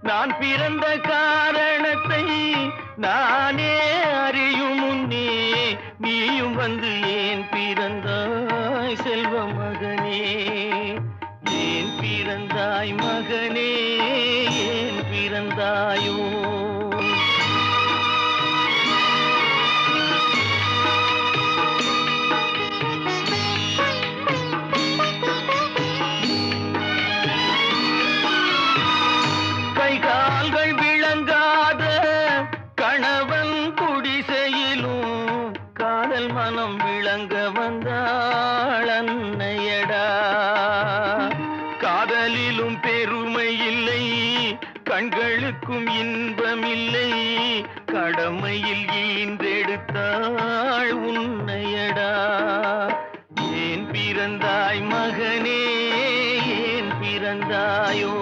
நான் பிறந்த காரணத்தை நானே அறியும் முன்னே நீயும் வந்து ஏன் பிறந்தாய் செல்வ மகனே, ஏன் பிறந்தாய் மகனே, ஏன் பிறந்தாயோ? கால்கள் விளங்காத கணவன் குடிசையிலும் காதல் மனம் விளங்க வந்தாள் அன்னையடா. காதலிலும் பெருமை இல்லை, கண்களுக்கும் இன்பமில்லை, கடமையில் ஈன்றெடுத்தாள் உன்னையடா. ஏன் பிறந்தாய் மகனே, ஏன் பிறந்தாயோ?